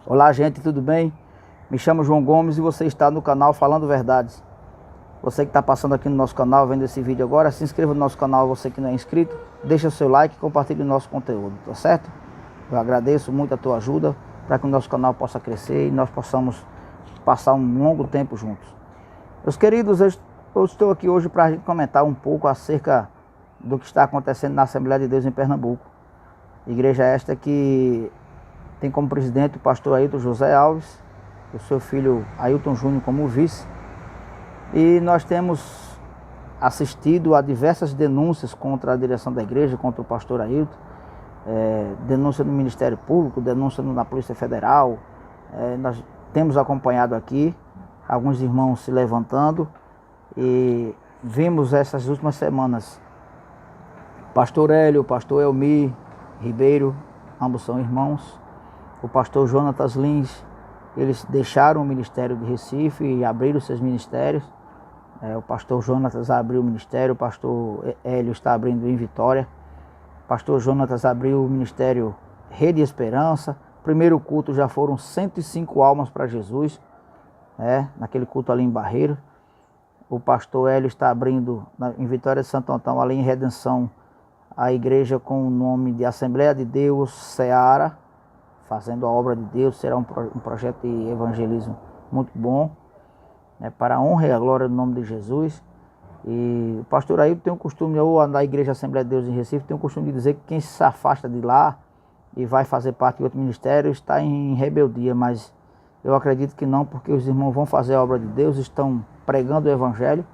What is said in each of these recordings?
Olá, gente, tudo bem? Me chamo João Gomes e você está no canal Falando Verdades. Você que está passando aqui no nosso canal, vendo esse vídeo agora, se inscreva no nosso canal, você que não é inscrito, deixa o seu like e compartilhe o nosso conteúdo, tá certo? Eu agradeço muito a tua ajuda para que o nosso canal possa crescer e nós possamos passar um longo tempo juntos. Meus queridos, eu estou aqui hoje para a gente comentar um pouco acerca do que está acontecendo na Assembleia de Deus em Pernambuco. Igreja esta que tem como presidente o pastor Ailton José Alves, o seu filho Ailton Júnior como vice. E nós temos assistido a diversas denúncias contra a direção da igreja, contra o pastor Ailton, denúncia no Ministério Público, denúncia na Polícia Federal. Nós temos acompanhado aqui alguns irmãos se levantando e vimos essas últimas semanas pastor Hélio, pastor Elmi Ribeiro, ambos são irmãos, o pastor Jonatas Lins, eles deixaram o ministério de Recife e abriram seus ministérios. O pastor Jonatas abriu o ministério, o pastor Hélio está abrindo em Vitória. O pastor Jonatas abriu o ministério Rede Esperança. Primeiro culto já foram 105 almas para Jesus, naquele culto ali em Barreiro. O pastor Hélio está abrindo em Vitória de Santo Antão, ali em Redenção, a igreja com o nome de Assembleia de Deus Seara, fazendo a obra de Deus. Será um projeto de evangelismo muito bom, para a honra e a glória do nome de Jesus. E o pastor Ailton tem o costume, ou na igreja Assembleia de Deus em Recife, tem o costume de dizer que quem se afasta de lá e vai fazer parte de outro ministério está em rebeldia, mas eu acredito que não, porque os irmãos vão fazer a obra de Deus, estão pregando o evangelho,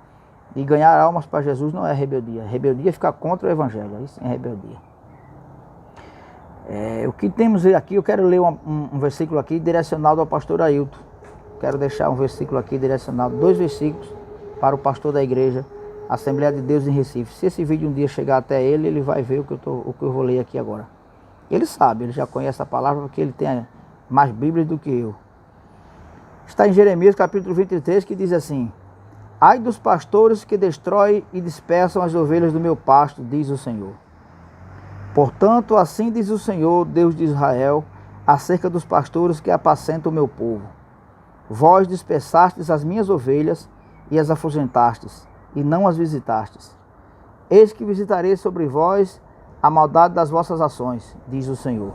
e ganhar almas para Jesus não é rebeldia. Rebeldia é ficar contra o evangelho, aí sim é rebeldia. O que temos aqui, eu quero ler um versículo aqui direcionado ao pastor Ailton. Quero deixar um versículo aqui direcionado, 2 versículos para o pastor da igreja Assembleia de Deus em Recife. Se esse vídeo um dia chegar até ele, ele vai ver o que eu vou ler aqui agora. Ele sabe, ele já conhece a palavra, porque ele tem mais Bíblia do que eu. Está em Jeremias capítulo 23, que diz assim: ai dos pastores que destroem e dispersam as ovelhas do meu pasto, diz o Senhor. Portanto, assim diz o Senhor, Deus de Israel, acerca dos pastores que apacentam o meu povo. Vós dispersastes as minhas ovelhas e as afugentastes, e não as visitastes. Eis que visitarei sobre vós a maldade das vossas ações, diz o Senhor.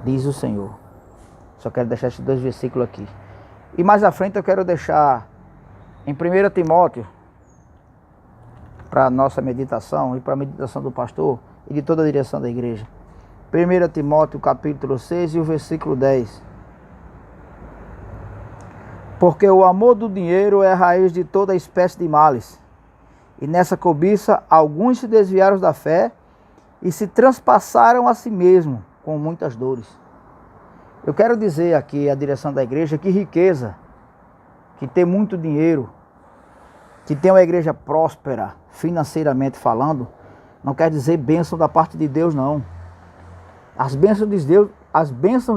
Diz o Senhor. Só quero deixar esses 2 versículos aqui. E mais à frente eu quero deixar em 1 Timóteo, para a nossa meditação e para a meditação do pastor e de toda a direção da igreja. 1 Timóteo capítulo 6 e o versículo 10. Porque o amor do dinheiro é a raiz de toda espécie de males. E nessa cobiça alguns se desviaram da fé e se transpassaram a si mesmos com muitas dores. Eu quero dizer aqui à direção da igreja que riqueza, que ter muito dinheiro, que ter uma igreja próspera, financeiramente falando, não quer dizer bênção da parte de Deus, não. As bênçãos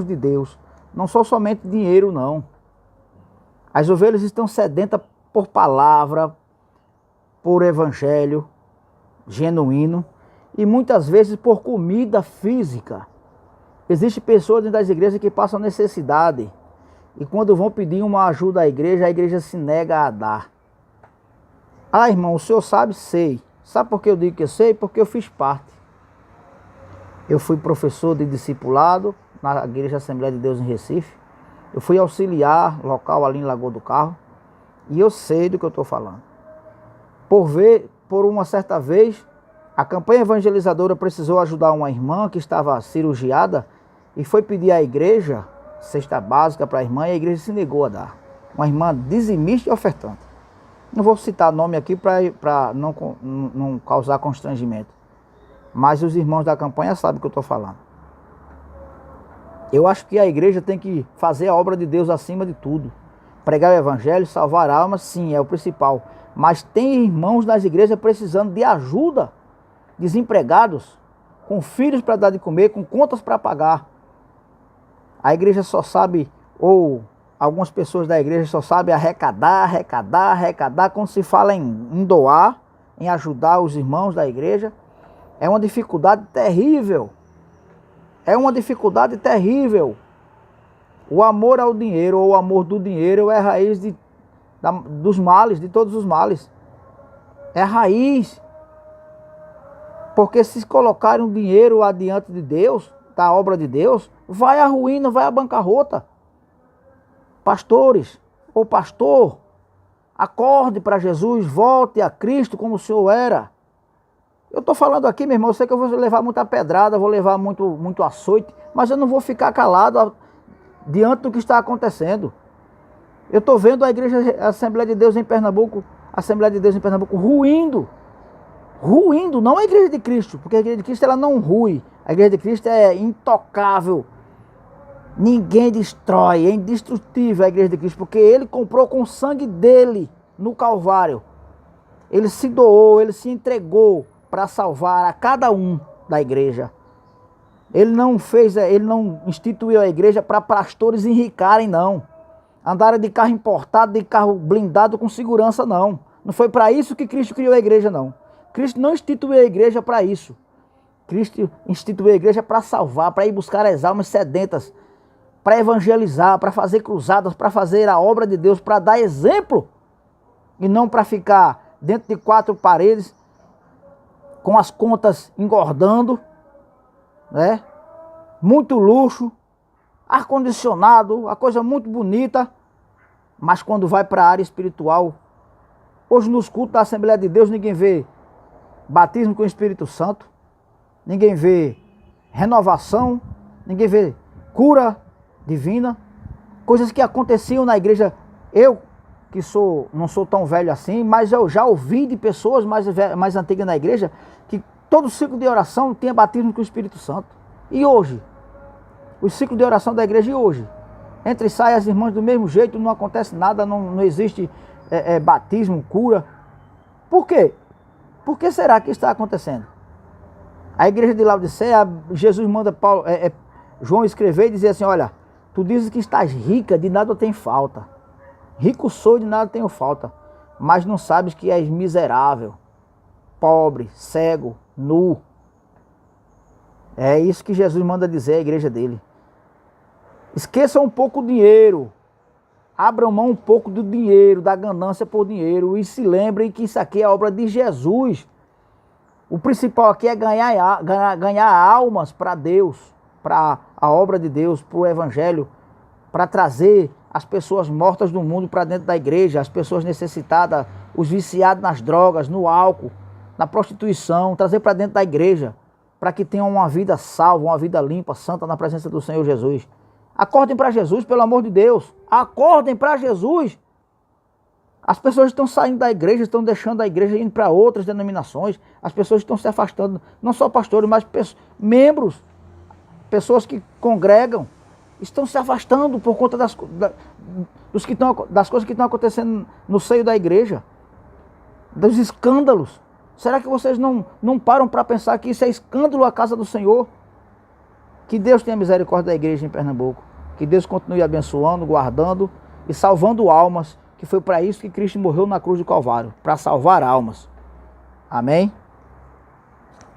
de Deus não são somente dinheiro, não. As ovelhas estão sedentas por palavra, por evangelho genuíno e muitas vezes por comida física. Existem pessoas dentro das igrejas que passam necessidade e quando vão pedir uma ajuda à igreja, a igreja se nega a dar. Ah, irmão, o senhor sabe? Sei. Sabe por que eu digo que eu sei? Porque eu fiz parte. Eu fui professor de discipulado na igreja Assembleia de Deus em Recife. Eu fui auxiliar local ali em Lagoa do Carro. E eu sei do que eu estou falando. Por uma certa vez, a campanha evangelizadora precisou ajudar uma irmã que estava cirurgiada e foi pedir à igreja cesta básica para a irmã e a igreja se negou a dar. Uma irmã dizimista e ofertante. Não vou citar nome aqui para não causar constrangimento. Mas os irmãos da campanha sabem o que eu estou falando. Eu acho que a igreja tem que fazer a obra de Deus acima de tudo. Pregar o evangelho, salvar almas, sim, é o principal. Mas tem irmãos nas igrejas precisando de ajuda. Desempregados, com filhos para dar de comer, com contas para pagar. A igreja só sabe, ou algumas pessoas da igreja só sabem arrecadar. Quando se fala em doar, em ajudar os irmãos da igreja, é uma dificuldade terrível. É uma dificuldade terrível. O amor ao dinheiro, ou o amor do dinheiro, é a raiz dos males, de todos os males. É a raiz. Porque se colocarem o dinheiro adiante de Deus, da obra de Deus, vai à ruína, vai à bancarrota. Pastores, ou pastor, acorde para Jesus, volte a Cristo como o Senhor era. Eu estou falando aqui, meu irmão, eu sei que eu vou levar muita pedrada, vou levar muito açoite, mas eu não vou ficar calado diante do que está acontecendo. Eu estou vendo a igreja, a Assembleia de Deus em Pernambuco, ruindo. Ruindo, não a igreja de Cristo, porque a igreja de Cristo ela não rui. A igreja de Cristo é intocável. Ninguém destrói, é indestrutível a igreja de Cristo, porque ele comprou com o sangue dele no Calvário. Ele se doou, ele se entregou para salvar a cada um da igreja. Ele não instituiu a igreja para pastores enricarem, não. Andarem de carro importado, de carro blindado com segurança, não. Não foi para isso que Cristo criou a igreja, não. Cristo não instituiu a igreja para isso. Cristo instituiu a igreja para salvar, para ir buscar as almas sedentas, para evangelizar, para fazer cruzadas, para fazer a obra de Deus, para dar exemplo. E não para ficar dentro de quatro paredes, com as contas engordando, né? Muito luxo, ar-condicionado, a coisa muito bonita, mas quando vai para a área espiritual, hoje nos cultos da Assembleia de Deus ninguém vê batismo com o Espírito Santo, ninguém vê renovação, ninguém vê cura divina, coisas que aconteciam na igreja. Eu, que não sou tão velho assim, mas eu já ouvi de pessoas mais antigas na igreja, que todo ciclo de oração tinha batismo com o Espírito Santo. E hoje? O ciclo de oração da igreja e hoje? Entra e sai as irmãs do mesmo jeito, não acontece nada, não existe batismo, cura. Por quê? Por que será que está acontecendo? A igreja de Laodiceia, Jesus manda João escrever e dizer assim, olha, tu dizes que estás rica, de nada tem falta. Rico sou, de nada tenho falta. Mas não sabes que és miserável, pobre, cego, nu. É isso que Jesus manda dizer à igreja dele. Esqueçam um pouco o dinheiro. Abram mão um pouco do dinheiro, da ganância por dinheiro. E se lembrem que isso aqui é obra de Jesus. O principal aqui é ganhar almas para Deus, para a obra de Deus, para o Evangelho, para trazer as pessoas mortas do mundo para dentro da igreja, as pessoas necessitadas, os viciados nas drogas, no álcool, na prostituição, trazer para dentro da igreja, para que tenham uma vida salva, uma vida limpa, santa na presença do Senhor Jesus. Acordem para Jesus, pelo amor de Deus. Acordem para Jesus. As pessoas estão saindo da igreja, estão deixando a igreja indo para outras denominações. As pessoas estão se afastando, não só pastores, mas membros, pessoas que congregam, estão se afastando por conta das coisas que estão acontecendo no seio da igreja, dos escândalos. Será que vocês não param para pensar que isso é escândalo à casa do Senhor? Que Deus tenha misericórdia da igreja em Pernambuco. Que Deus continue abençoando, guardando e salvando almas, que foi para isso que Cristo morreu na cruz do Calvário, para salvar almas. Amém?